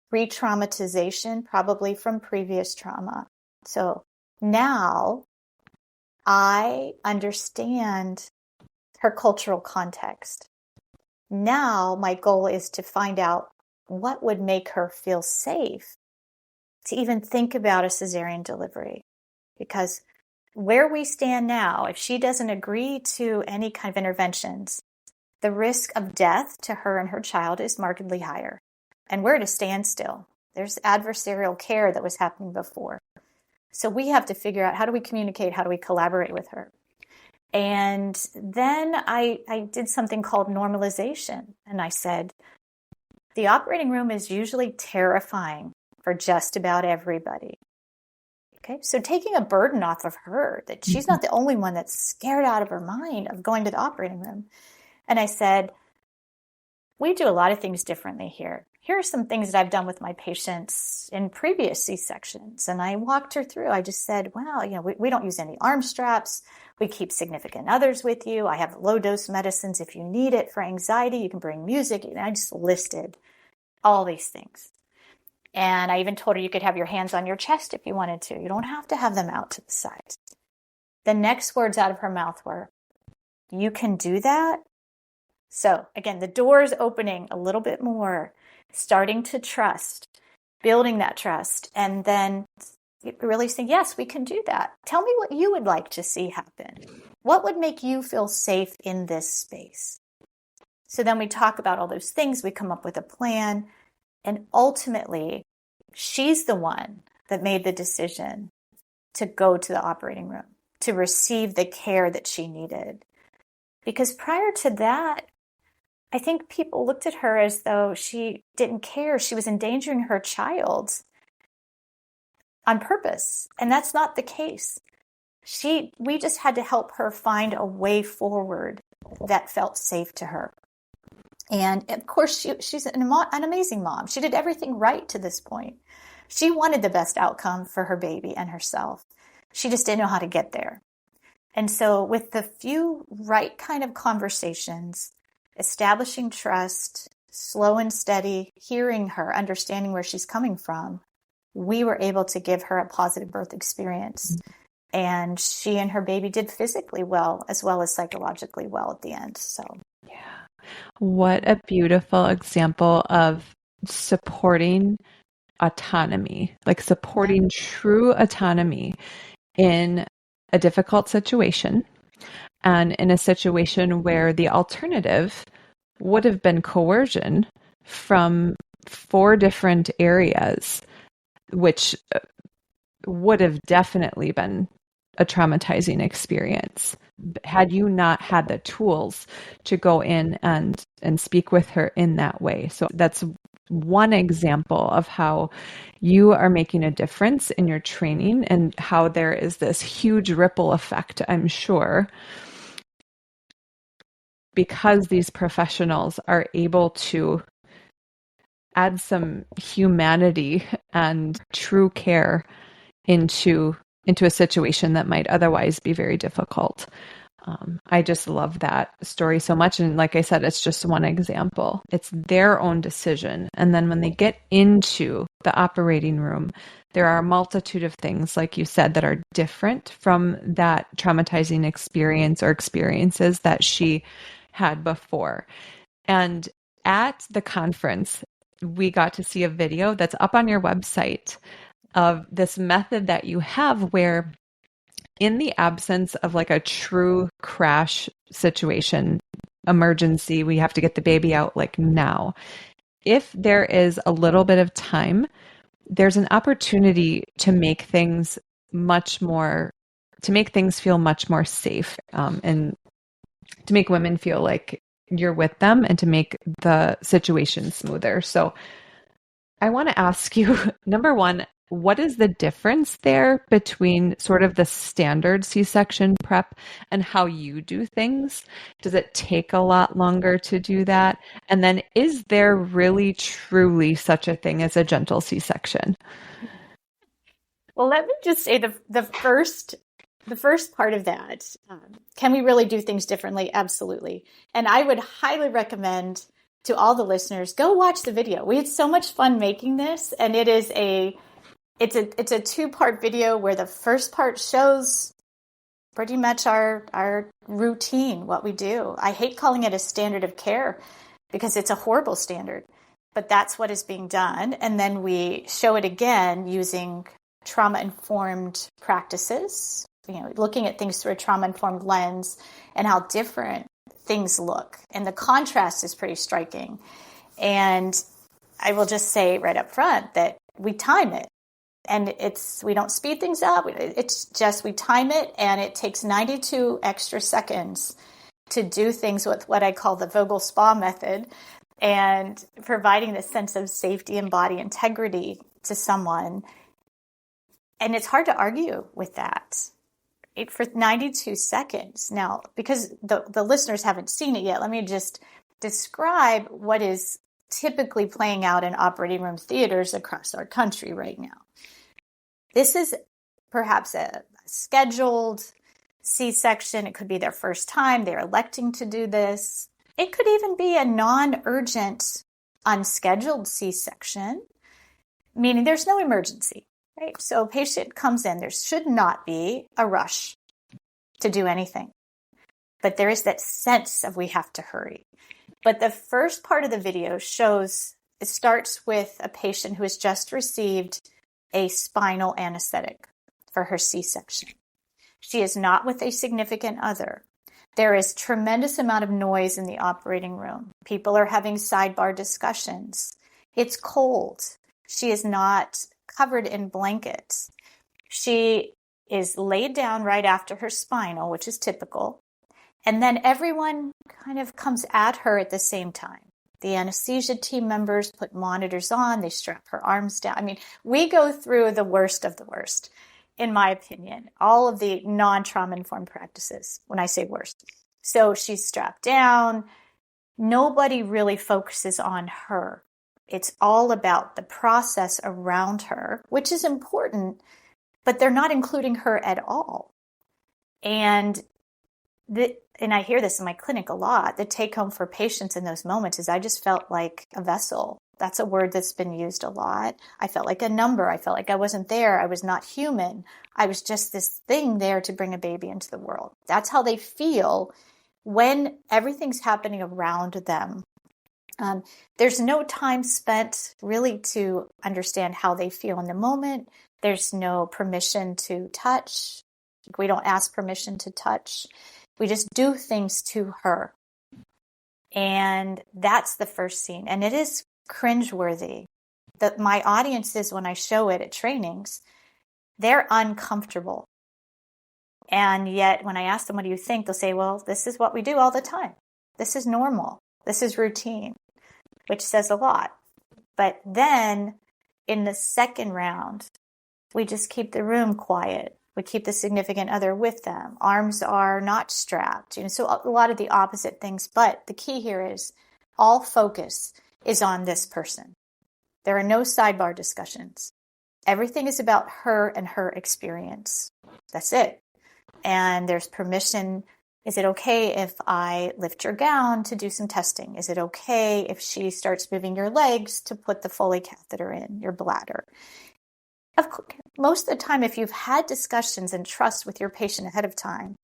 re-traumatization, probably from previous trauma. So now I understand her cultural context. Now my goal is to find out what would make her feel safe to even think about a cesarean delivery. Because where we stand now, if she doesn't agree to any kind of interventions, the risk of death to her and her child is markedly higher. And we're at a standstill. There's adversarial care that was happening before. So we have to figure out, how do we communicate? How do we collaborate with her? And then I did something called normalization. And I said, the operating room is usually terrifying for just about everybody. Okay, so taking a burden off of her, that she's not the only one that's scared out of her mind of going to the operating room. And I said, we do a lot of things differently here. Here are some things that I've done with my patients in previous C-sections. And I walked her through. I just said, well, we don't use any arm straps. We keep significant others with you. I have low dose medicines if you need it for anxiety. You can bring music. And I just listed all these things. And I even told her you could have your hands on your chest if you wanted to. You don't have to have them out to the sides. The next words out of her mouth were, you can do that? So again, the door is opening a little bit more, starting to trust, building that trust, and then really saying, yes, we can do that. Tell me what you would like to see happen. What would make you feel safe in this space? So then we talk about all those things. We come up with a plan. And ultimately, she's the one that made the decision to go to the operating room, to receive the care that she needed. Because prior to that, I think people looked at her as though she didn't care. She was endangering her child on purpose. And that's not the case. We just had to help her find a way forward that felt safe to her. And of course, she's an amazing mom. She did everything right to this point. She wanted the best outcome for her baby and herself. She just didn't know how to get there. And so with the few right kind of conversations, establishing trust, slow and steady, hearing her, understanding where she's coming from, we were able to give her a positive birth experience. And she and her baby did physically well as psychologically well at the end. So, yeah. What a beautiful example of supporting autonomy, like supporting true autonomy in a difficult situation and in a situation where the alternative would have been coercion from 4 different areas, which would have definitely been a traumatizing experience had you not had the tools to go in and speak with her in that way. So that's one example of how you are making a difference in your training and how there is this huge ripple effect, I'm sure, because these professionals are able to add some humanity and true care into a situation that might otherwise be very difficult. I just love that story so much. And like I said, it's just one example. It's their own decision. And then when they get into the operating room, there are a multitude of things, like you said, that are different from that traumatizing experience or experiences that she had before. And at the conference, we got to see a video that's up on your website of this method that you have where, in the absence of like a true crash situation, emergency, we have to get the baby out like now. If there is a little bit of time, there's an opportunity to make things feel much more safe, and to make women feel like you're with them and to make the situation smoother. So I want to ask you, number one, what is the difference there between sort of the standard C-section prep and how you do things? Does it take a lot longer to do that? And then is there really truly such a thing as a gentle C-section? Well, let me just say the first part of that, can we really do things differently? Absolutely. And I would highly recommend to all the listeners, go watch the video. We had so much fun making this, and it's a 2-part video where the first part shows pretty much our routine, what we do. I hate calling it a standard of care because it's a horrible standard, but that's what is being done. And then we show it again using trauma-informed practices, looking at things through a trauma-informed lens and how different things look. And the contrast is pretty striking. And I will just say right up front that we time it. And we don't speed things up. It's just we time it, and it takes 92 extra seconds to do things with what I call the Vogel spa method, and providing the sense of safety and body integrity to someone. And it's hard to argue with that. For 92 seconds. Now, because the listeners haven't seen it yet, let me just describe what is typically playing out in operating room theaters across our country right now. This is perhaps a scheduled C-section. It could be their first time. They're electing to do this. It could even be a non-urgent, unscheduled C-section, meaning there's no emergency. Right? So a patient comes in, there should not be a rush to do anything. But there is that sense of we have to hurry. But the first part of the video it starts with a patient who has just received a spinal anesthetic for her C-section. She is not with a significant other. There is tremendous amount of noise in the operating room. People are having sidebar discussions. It's cold. She is not covered in blankets. She is laid down right after her spinal, which is typical. And then everyone kind of comes at her at the same time. The anesthesia team members put monitors on. They strap her arms down. I mean, we go through the worst of the worst, in my opinion, all of the non-trauma informed practices when I say worst. So she's strapped down. Nobody really focuses on her. It's all about the process around her, which is important, but they're not including her at all. And I hear this in my clinic a lot. The take home for patients in those moments is I just felt like a vessel. That's a word that's been used a lot. I felt like a number. I felt like I wasn't there. I was not human. I was just this thing there to bring a baby into the world. That's how they feel when everything's happening around them. There's no time spent really to understand how they feel in the moment. There's no permission to touch. We don't ask permission to touch. We just do things to her. And that's the first scene. And it is cringeworthy. That my audiences, when I show it at trainings, they're uncomfortable. And yet when I ask them, what do you think? They'll say, well, this is what we do all the time. This is normal. This is routine, which says a lot. But then in the second round, we just keep the room quiet. We keep the significant other with them. Arms are not strapped. So a lot of the opposite things. But the key here is all focus is on this person. There are no sidebar discussions. Everything is about her and her experience. That's it. And there's permission. Is it okay if I lift your gown to do some testing? Is it okay if she starts moving your legs to put the Foley catheter in your bladder? Of course, most of the time, if you've had discussions and trust with your patient ahead of time,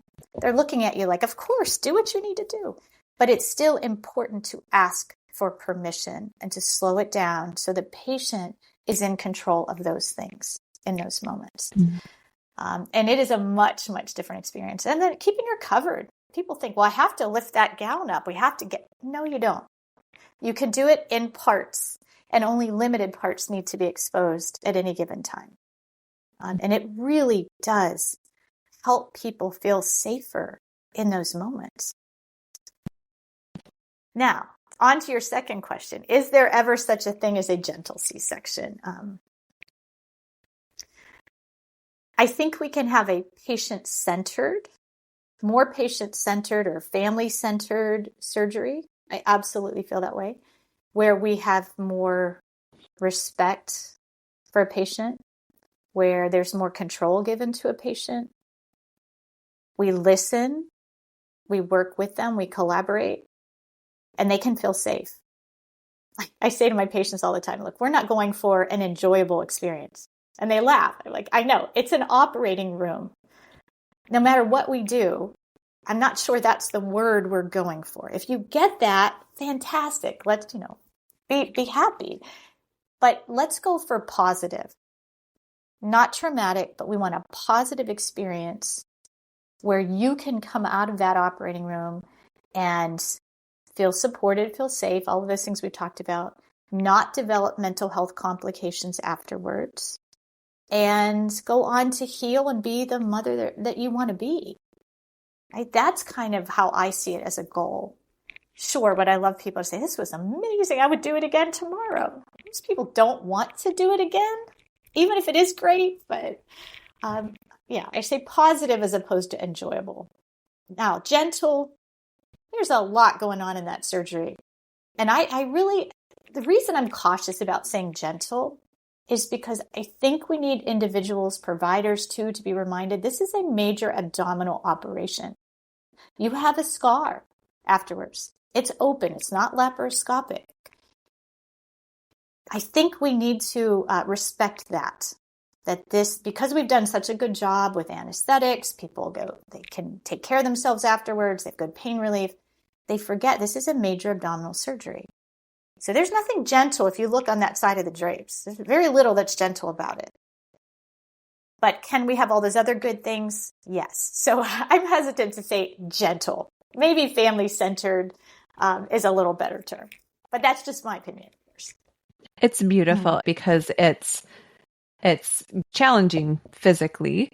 they're looking at you like, of course, do what you need to do. But it's still important to ask for permission and to slow it down so the patient is in control of those things in those moments. Mm-hmm. And it is a much, much different experience. And then keeping her covered. People think, well, I have to lift that gown up. We have to no, you don't. You can do it in parts, and only limited parts need to be exposed at any given time. And it really does help people feel safer in those moments. Now, on to your second question. Is there ever such a thing as a gentle C-section? I think we can have a patient-centered, more patient-centered or family-centered surgery. I absolutely feel that way, where we have more respect for a patient, where there's more control given to a patient. We listen, we work with them, we collaborate, and they can feel safe. I say to my patients all the time, look, we're not going for an enjoyable experience. And they laugh. They're like, I know, it's an operating room. No matter what we do, I'm not sure that's the word we're going for. If you get that, fantastic. Let's, be happy. But let's go for positive. Not traumatic, but we want a positive experience where you can come out of that operating room and feel supported, feel safe, all of those things we talked about, not develop mental health complications afterwards, and go on to heal and be the mother that you want to be. Right? That's kind of how I see it as a goal. Sure, but I love people to say, this was amazing. I would do it again tomorrow. Most people don't want to do it again. even if it is great, but I say positive as opposed to enjoyable. Now, gentle, there's a lot going on in that surgery. And the reason I'm cautious about saying gentle is because I think we need individuals, providers too, to be reminded this is a major abdominal operation. You have a scar afterwards. It's open. It's not laparoscopic. I think we need to respect that this, because we've done such a good job with anesthetics, they can take care of themselves afterwards, they have good pain relief. They forget this is a major abdominal surgery. So there's nothing gentle if you look on that side of the drapes. There's very little that's gentle about it. But can we have all those other good things? Yes. So I'm hesitant to say gentle. Maybe family-centered is a little better term. But that's just my opinion. It's beautiful because it's challenging physically,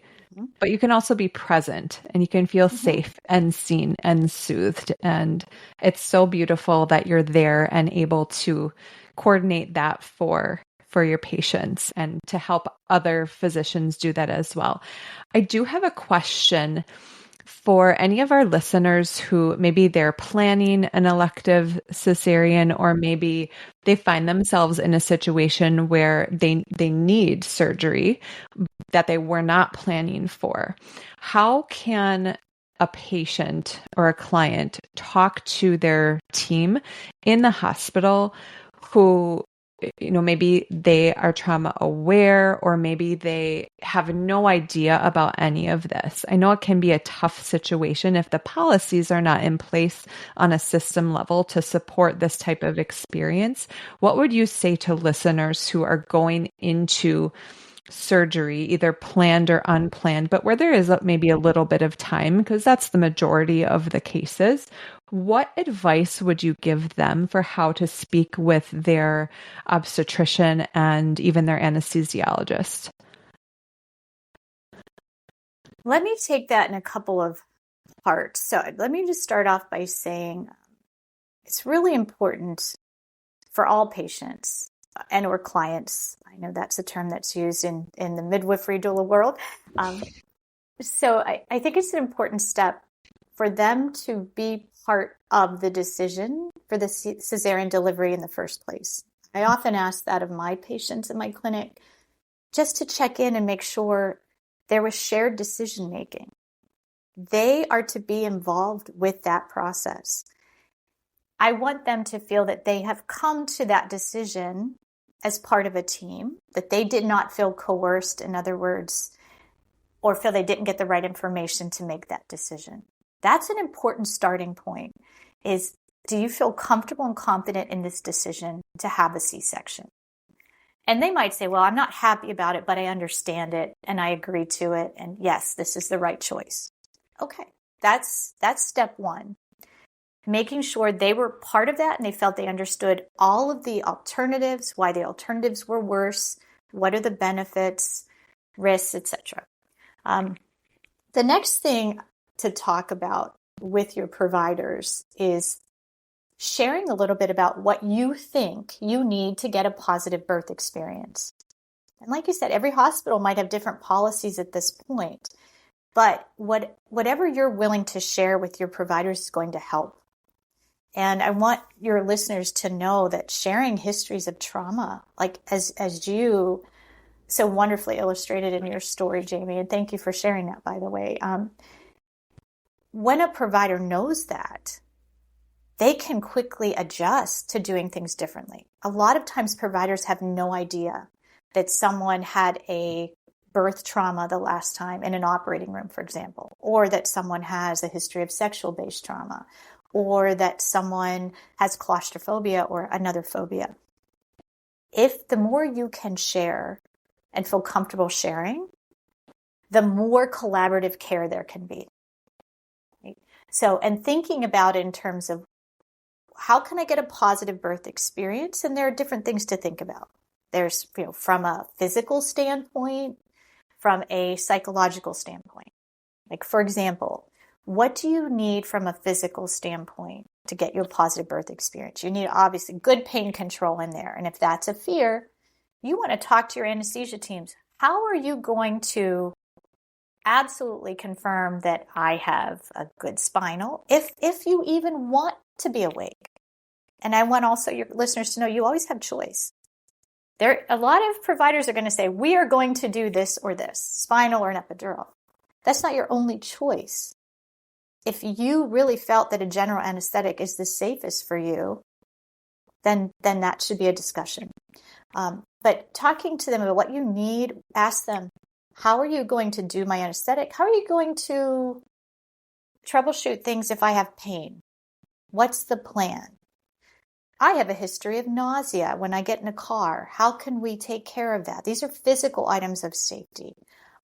but you can also be present and you can feel safe and seen and soothed. And it's so beautiful that you're there and able to coordinate that for your patients and to help other physicians do that as well. I do have a question for any of our listeners who maybe they're planning an elective cesarean, or maybe they find themselves in a situation where they need surgery that they were not planning for. How can a patient or a client talk to their team in the hospital who, maybe they are trauma aware, or maybe they have no idea about any of this? I know it can be a tough situation if the policies are not in place on a system level to support this type of experience. What would you say to listeners who are going into surgery, either planned or unplanned, but where there is maybe a little bit of time, because that's the majority of the cases? What advice would you give them for how to speak with their obstetrician and even their anesthesiologist? Let me take that in a couple of parts. So let me just start off by saying it's really important for all patients and or clients. I know that's a term that's used in the midwifery doula world. So I think it's an important step for them to be part of the decision for the cesarean delivery in the first place. I often ask that of my patients in my clinic, just to check in and make sure there was shared decision making. They are to be involved with that process. I want them to feel that they have come to that decision as part of a team, that they did not feel coerced, in other words, or feel they didn't get the right information to make that decision. That's an important starting point, is do you feel comfortable and confident in this decision to have a C-section? And they might say, well, I'm not happy about it, but I understand it and I agree to it. And yes, this is the right choice. Okay, that's step one. Making sure they were part of that and they felt they understood all of the alternatives, why the alternatives were worse, what are the benefits, risks, etc. The next thing to talk about with your providers is sharing a little bit about what you think you need to get a positive birth experience. And like you said, every hospital might have different policies at this point, but whatever you're willing to share with your providers is going to help. And I want your listeners to know that sharing histories of trauma, like as you so wonderfully illustrated in your story, Jamie, and thank you for sharing that, by the way. When a provider knows that, they can quickly adjust to doing things differently. A lot of times providers have no idea that someone had a birth trauma the last time in an operating room, for example, or that someone has a history of sexual-based trauma, or that someone has claustrophobia or another phobia. If the more you can share and feel comfortable sharing, the more collaborative care there can be. Right? So, and thinking about it in terms of how can I get a positive birth experience? And there are different things to think about. There's, from a physical standpoint, from a psychological standpoint. Like, for example, what do you need from a physical standpoint to get you a positive birth experience? You need, obviously, good pain control in there. And if that's a fear, you want to talk to your anesthesia teams. How are you going to absolutely confirm that I have a good spinal, if you even want to be awake? And I want also your listeners to know you always have choice. A lot of providers are going to say, we are going to do this or this, spinal or an epidural. That's not your only choice. If you really felt that a general anesthetic is the safest for you, then that should be a discussion. But talking to them about what you need, ask them, how are you going to do my anesthetic? How are you going to troubleshoot things if I have pain? What's the plan? I have a history of nausea when I get in a car. How can we take care of that? These are physical items of safety.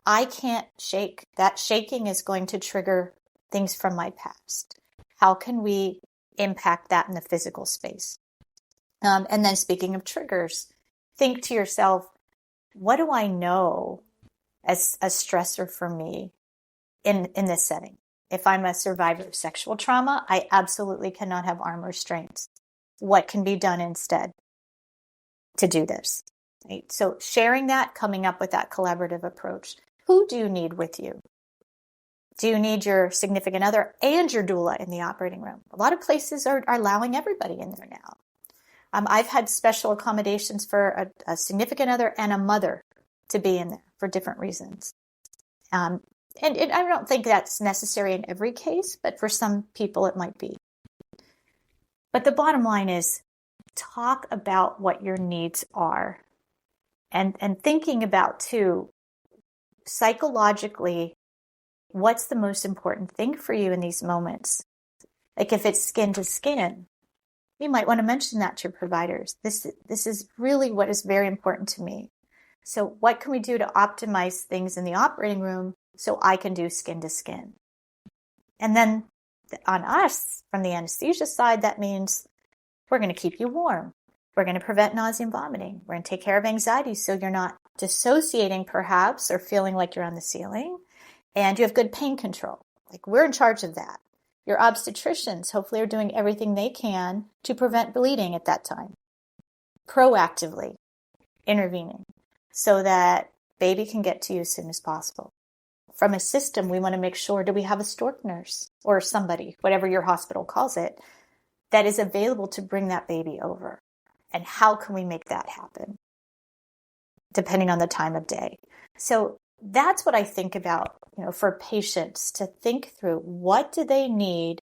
I can't shake. That shaking is going to trigger things from my past. How can we impact that in the physical space? And then speaking of triggers, think to yourself, what do I know as a stressor for me in this setting? If I'm a survivor of sexual trauma, I absolutely cannot have arm restraints. What can be done instead to do this? Right? So sharing that, coming up with that collaborative approach. Who do you need with you? Do you need your significant other and your doula in the operating room? A lot of places are allowing everybody in there now. I've had special accommodations for a significant other and a mother to be in there for different reasons. And I don't think that's necessary in every case, but for some people it might be. But the bottom line is talk about what your needs are and thinking about, too, psychologically, what's the most important thing for you in these moments? Like if it's skin to skin, you might want to mention that to your providers. This is really what is very important to me. So what can we do to optimize things in the operating room so I can do skin to skin? And then on us, from the anesthesia side, that means we're going to keep you warm. We're going to prevent nausea and vomiting. We're going to take care of anxiety so you're not dissociating perhaps or feeling like you're on the ceiling. And you have good pain control. Like we're in charge of that. Your obstetricians hopefully are doing everything they can to prevent bleeding at that time. Proactively intervening so that baby can get to you as soon as possible. From a system, we want to make sure, do we have a stork nurse or somebody, whatever your hospital calls it, that is available to bring that baby over? And how can we make that happen? Depending on the time of day. So that's what I think about, for patients to think through, what do they need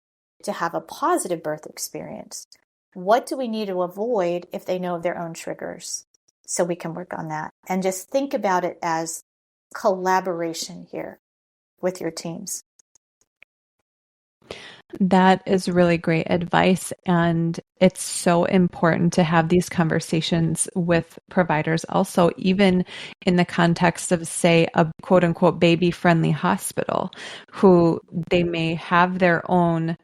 to have a positive birth experience? What do we need to avoid if they know of their own triggers? So we can work on that and just think about it as collaboration here with your teams. That is really great advice. And it's so important to have these conversations with providers also, even in the context of, say, a quote unquote baby friendly hospital, who they may have their own,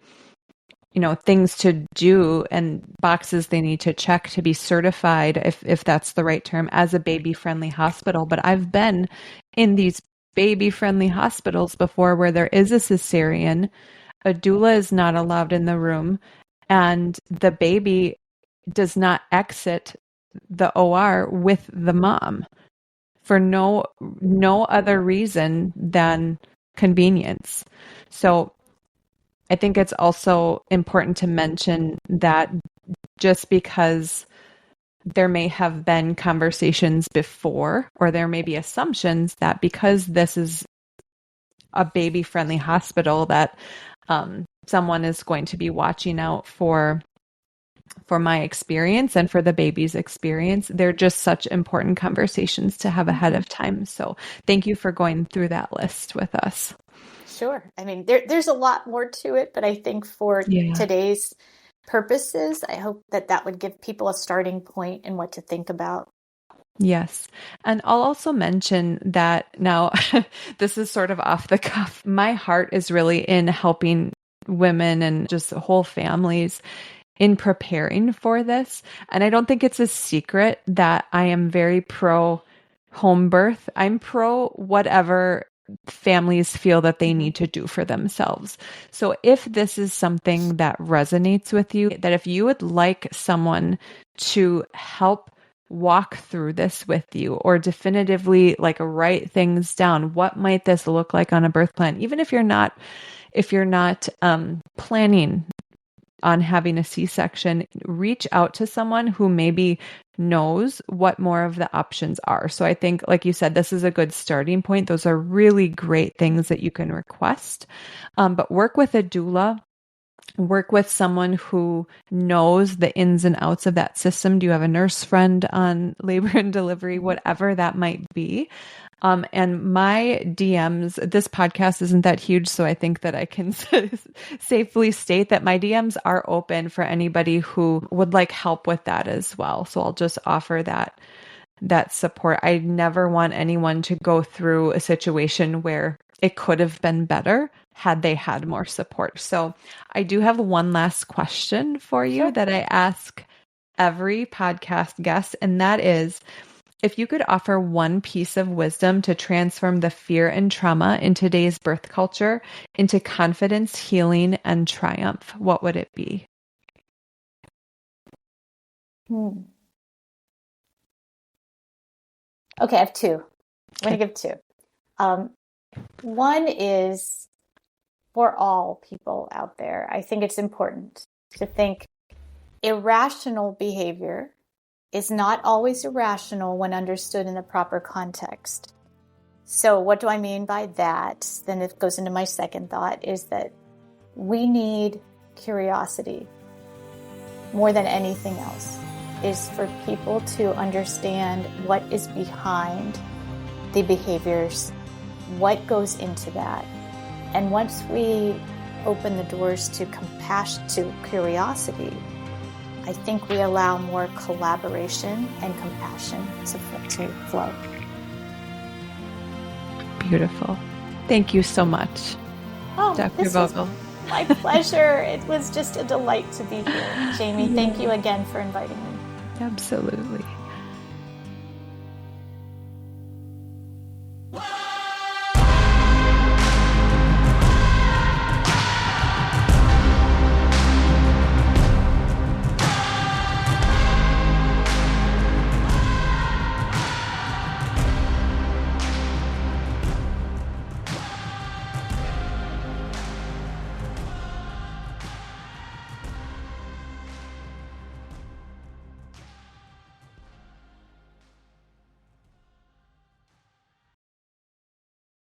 things to do and boxes they need to check to be certified, if that's the right term, as a baby friendly hospital. But I've been in these baby friendly hospitals before where there is a cesarean. A doula is not allowed in the room, and the baby does not exit the OR with the mom for no other reason than convenience. So I think it's also important to mention that just because there may have been conversations before, or there may be assumptions that because this is a baby-friendly hospital, that someone is going to be watching out for my experience and for the baby's experience. They're just such important conversations to have ahead of time. So thank you for going through that list with us. Sure. I mean, there's a lot more to it, but I think for today's purposes, I hope that would give people a starting point in what to think about. Yes. And I'll also mention that now, this is sort of off the cuff. My heart is really in helping women and just whole families in preparing for this. And I don't think it's a secret that I am very pro home birth. I'm pro whatever families feel that they need to do for themselves. So if this is something that resonates with you, that if you would like someone to help walk through this with you or definitively like write things down. What might this look like on a birth plan? Even if you're not planning on having a C-section, reach out to someone who maybe knows what more of the options are. So I think, like you said, this is a good starting point. Those are really great things that you can request. But work with a doula. Work with someone who knows the ins and outs of that system. Do you have a nurse friend on labor and delivery, whatever that might be? And my DMs, this podcast isn't that huge, so I think that I can safely state that my DMs are open for anybody who would like help with that as well. So I'll just offer that support. I never want anyone to go through a situation where it could have been better had they had more support. So I do have one last question for you Sure. that I ask every podcast guest, and that is, if you could offer one piece of wisdom to transform the fear and trauma in today's birth culture into confidence, healing, and triumph, what would it be? Okay, I have two. I'm going to give two. One is for all people out there. I think it's important to think irrational behavior is not always irrational when understood in the proper context. So what do I mean by that? Then it goes into my second thought, is that we need curiosity more than anything else, is for people to understand what is behind the behaviors, what goes into that. And once we open the doors to compassion, to curiosity, I think we allow more collaboration and compassion to flow. Beautiful. Thank you so much, Dr. Vogel. My pleasure. It was just a delight to be here. Jamie, thank you again for inviting me. Absolutely.